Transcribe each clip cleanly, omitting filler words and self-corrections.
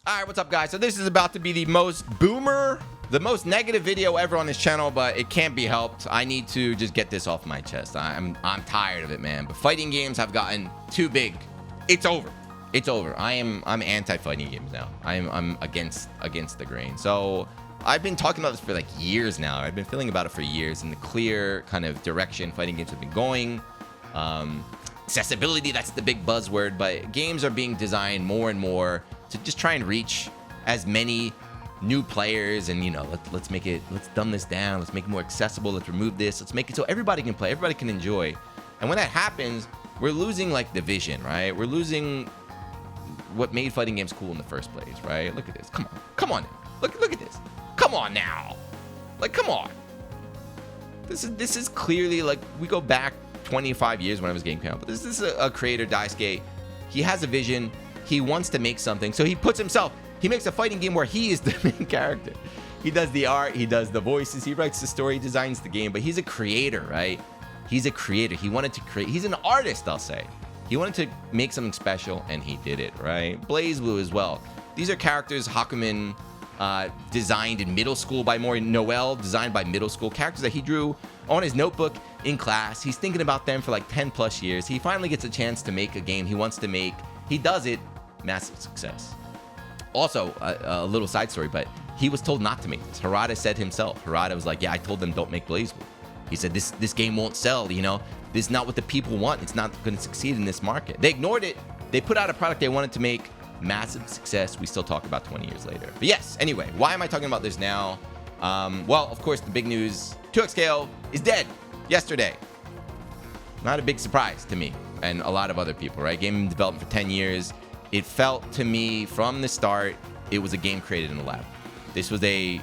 All right, what's up, guys? So this is about to be the most negative video ever on this channel, but it can't be helped. I need to just get this off my chest. I'm tired of it, man. But fighting games have gotten too big. It's over. It's over. I'm anti-fighting games now. I'm against the grain. So I've been talking about this for like years now. I've been feeling about it for years, and the clear kind of direction fighting games have been going. Accessibility, that's the big buzzword, but games are being designed more and more to just try and reach as many new players, and let's dumb this down, let's make it more accessible, let's remove this, let's make it so everybody can play, everybody can enjoy. And when that happens, we're losing like the vision, right? We're losing what made fighting games cool in the first place, right? Look at this. Come on look at this. Come on now, like, come on. This is clearly, like, we go back 25 years when I was game count, but this is a creator, Daisuke. He has a vision. He wants to make something, so he makes a fighting game where he is the main character. He does the art, he does the voices, he writes the story, he designs the game, but he's a creator, right? He's a creator. He wanted to create. He's an artist, I'll say. He wanted to make something special, and he did it, right? BlazBlue as well. These are characters Hakumen designed in middle school by Noel, designed by middle school characters that he drew on his notebook in class. He's thinking about them for like 10 plus years. He finally gets a chance to make a game he wants to make. He does it. Massive success. Also, a little side story, but he was told not to make this. Harada said himself. Harada was like, yeah, I told them don't make BlazBlue. He said, this game won't sell, This is not what the people want. It's not going to succeed in this market. They ignored it. They put out a product they wanted to make. Massive success. We still talk about 20 years later. But yes, anyway, why am I talking about this now? Well, of course, the big news, 2xKO is dead yesterday. Not a big surprise to me and a lot of other people, right? Game development for 10 years. It felt to me from the start, it was a game created in a lab. This was a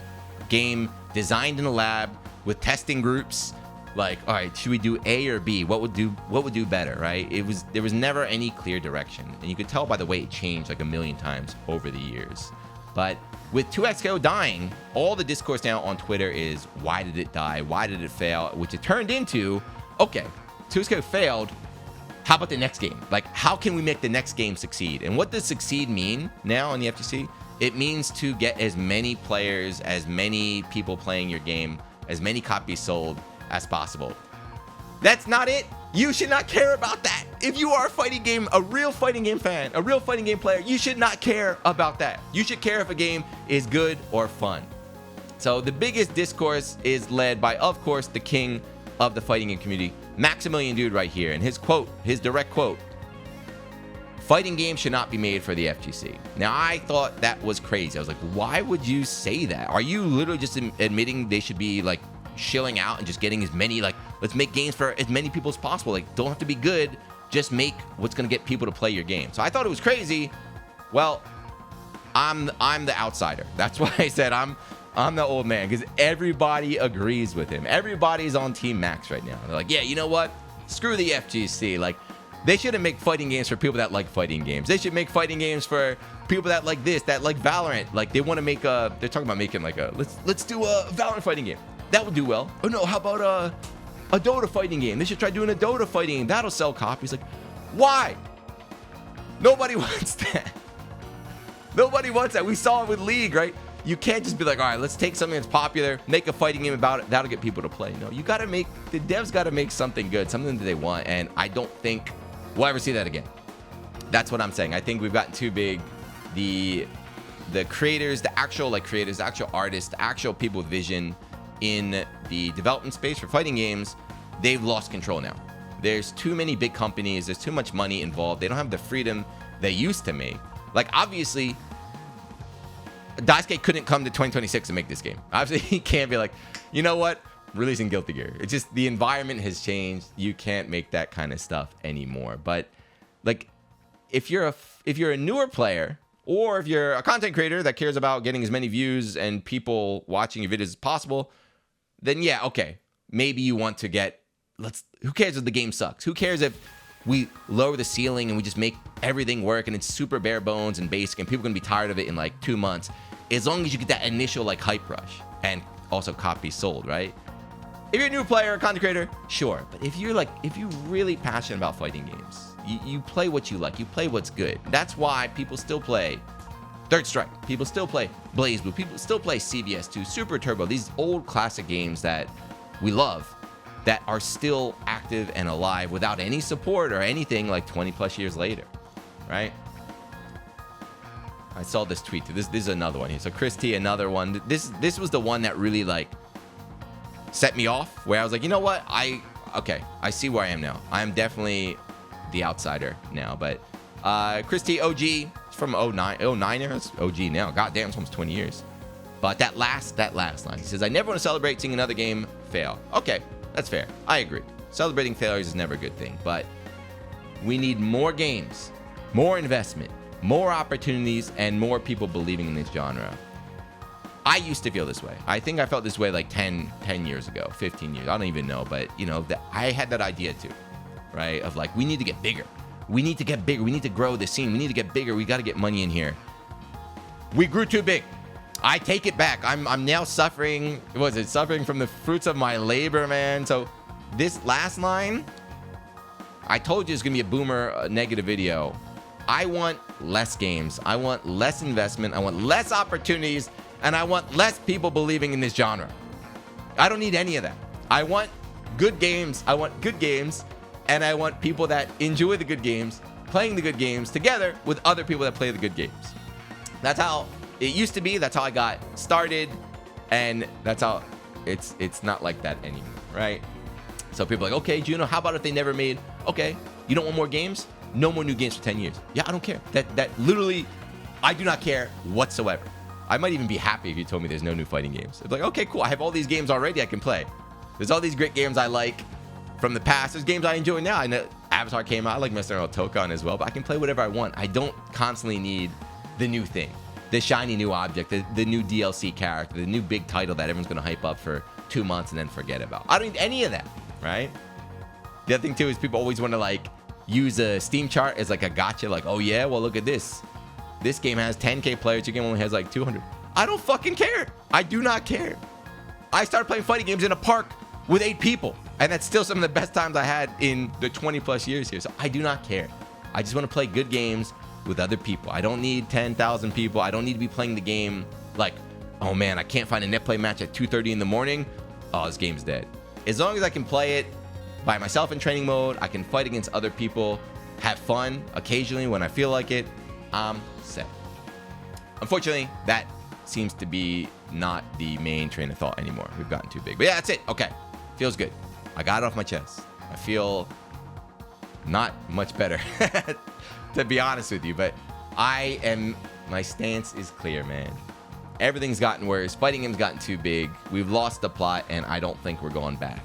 game designed in a lab with testing groups. Like, all right, should we do A or B? What would do better, right? There was never any clear direction, and you could tell by the way it changed like a million times over the years. But with 2xKO dying, all the discourse now on Twitter is, why did it die? Why did it fail? Which it turned into, okay, 2xKO failed. How about the next game? Like, how can we make the next game succeed? And what does succeed mean now in the FGC? It means to get as many players, as many people playing your game, as many copies sold as possible. That's not it. You should not care about that. If you are a real fighting game fan, a real fighting game player, you should not care about that. You should care if a game is good or fun. So the biggest discourse is led by, of course, the king of the fighting game community, Maximilian Dude right here. And his direct quote, fighting games should not be made for the FGC. Now, I thought that was crazy. I was like, why would you say that? Are you literally just admitting they should be like shilling out and just getting as many, like, let's make games for as many people as possible. Like, don't have to be good. Just make what's going to get people to play your game. So I thought it was crazy. Well, I'm the outsider. That's why I said I'm the old man, because everybody agrees with him. Everybody's on Team Max right now. They're like, yeah, you know what? Screw the FGC. Like, they shouldn't make fighting games for people that like fighting games. They should make fighting games for people that like this, that like Valorant. Like, they want to make they're talking about making like let's do a Valorant fighting game. That would do well. Oh no, how about a Dota fighting game? They should try doing a Dota fighting game. That'll sell copies. Like, why? Nobody wants that. Nobody wants that. We saw it with League, right? You can't just be like, all right, let's take something that's popular, make a fighting game about it. That'll get people to play. No, the devs got to make something good, something that they want. And I don't think we'll ever see that again. That's what I'm saying. I think we've gotten too big. The creators, the actual creators, the actual artists, the actual people with vision in the development space for fighting games, they've lost control now. There's too many big companies. There's too much money involved. They don't have the freedom they used to make. Like, obviously, Daisuke couldn't come to 2026 and make this game. Obviously, he can't be like, you know what? Releasing Guilty Gear. It's just the environment has changed. You can't make that kind of stuff anymore. But like, if you're a newer player, or if you're a content creator that cares about getting as many views and people watching your videos as possible, then yeah, okay, maybe you want to who cares if the game sucks? Who cares if we lower the ceiling and we just make everything work and it's super bare bones and basic and people are gonna be tired of it in like 2 months, as long as you get that initial like hype rush and also copies sold, right? If you're a new player or content creator, sure. But if you're really passionate about fighting games, you play what you like, you play what's good. That's why people still play Third Strike. People still play Blaze Blue. People still play CVS2, Super Turbo. These old classic games that we love that are still active and alive without any support or anything like 20 plus years later, right? I saw this tweet too. This is another one here. So Chris T, another one. This was the one that really like set me off, where I was like, you know what? I see where I am now. I am definitely the outsider now. But Chris T, OG, from 09 era. It's OG now. God damn, it's almost 20 years. But that last line, he says, I never want to celebrate seeing another game fail. Okay, that's fair. I agree. Celebrating failures is never a good thing. But we need more games, more investment, more opportunities, and more people believing in this genre. I used to feel this way. I think I felt this way like 10 years ago, 15 years. I don't even know. But, you know, I had that idea too, right? Of like, we need to get bigger. We need to get bigger. We need to grow the scene. We need to get bigger. We got to get money in here. We grew too big. I take it back. I'm now suffering. Suffering from the fruits of my labor, man. So this last line, I told you it's going to be a boomer negative video. I want less games. I want less investment. I want less opportunities. And I want less people believing in this genre. I don't need any of that. I want good games. I want good games. And I want people that enjoy the good games, playing the good games together with other people that play the good games. That's how it used to be. That's how I got started. And that's how it's not like that anymore, right? So people are like, okay, Juno, how about if they never made, okay, you don't want more games? No more new games for 10 years. Yeah, I don't care. That literally, I do not care whatsoever. I might even be happy if you told me there's no new fighting games. It's like, okay, cool. I have all these games already I can play. There's all these great games I like from the past. There's games I enjoy now. I know Avatar came out. I like Mr. Tokon as well, but I can play whatever I want. I don't constantly need the new thing, the shiny new object, the new DLC character, the new big title that everyone's going to hype up for 2 months and then forget about. I don't need any of that, right? The other thing, too, is people always want to, like, use a Steam chart as, like, a gotcha. Like, oh, yeah, well, look at this. This game has 10K players. Your game only has, like, 200. I don't fucking care. I do not care. I started playing fighting games in a park with 8 people. And that's still some of the best times I had in the 20 plus years here. So I do not care. I just want to play good games with other people. I don't need 10,000 people. I don't need to be playing the game like, oh man, I can't find a net play match at 2:30 in the morning. Oh, this game's dead. As long as I can play it by myself in training mode, I can fight against other people, have fun occasionally when I feel like it, I'm set. Unfortunately, that seems to be not the main train of thought anymore. We've gotten too big. But yeah, that's it. Okay. Feels good. I got it off my chest. I feel not much better, to be honest with you. But my stance is clear, man. Everything's gotten worse. Fighting games gotten too big. We've lost the plot, and I don't think we're going back.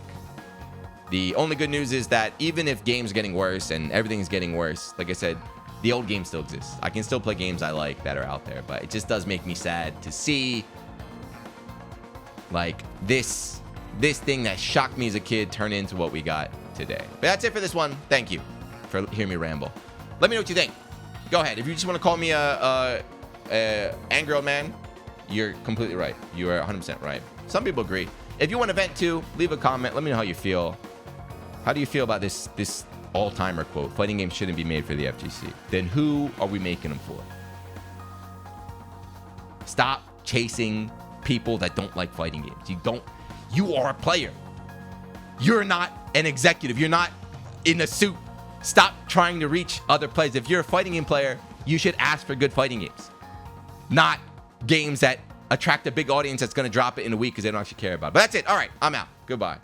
The only good news is that even if games are getting worse and everything's getting worse, like I said, the old game still exists. I can still play games I like that are out there, but it just does make me sad to see like this thing that shocked me as a kid turn into what we got today. But that's it for this one. Thank you for hearing me ramble. Let me know what you think. Go ahead. If you just want to call me a angry old man, you're completely right. You are 100% right. Some people agree. If you want to vent too, leave a comment. Let me know how you feel. How do you feel about this all-timer quote? Fighting games shouldn't be made for the FGC. Then who are we making them for? Stop chasing people that don't like fighting games. You are a player. You're not an executive. You're not in a suit. Stop trying to reach other players. If you're a fighting game player, you should ask for good fighting games, not games that attract a big audience that's going to drop it in a week because they don't actually care about it. But that's it. All right, I'm out. Goodbye.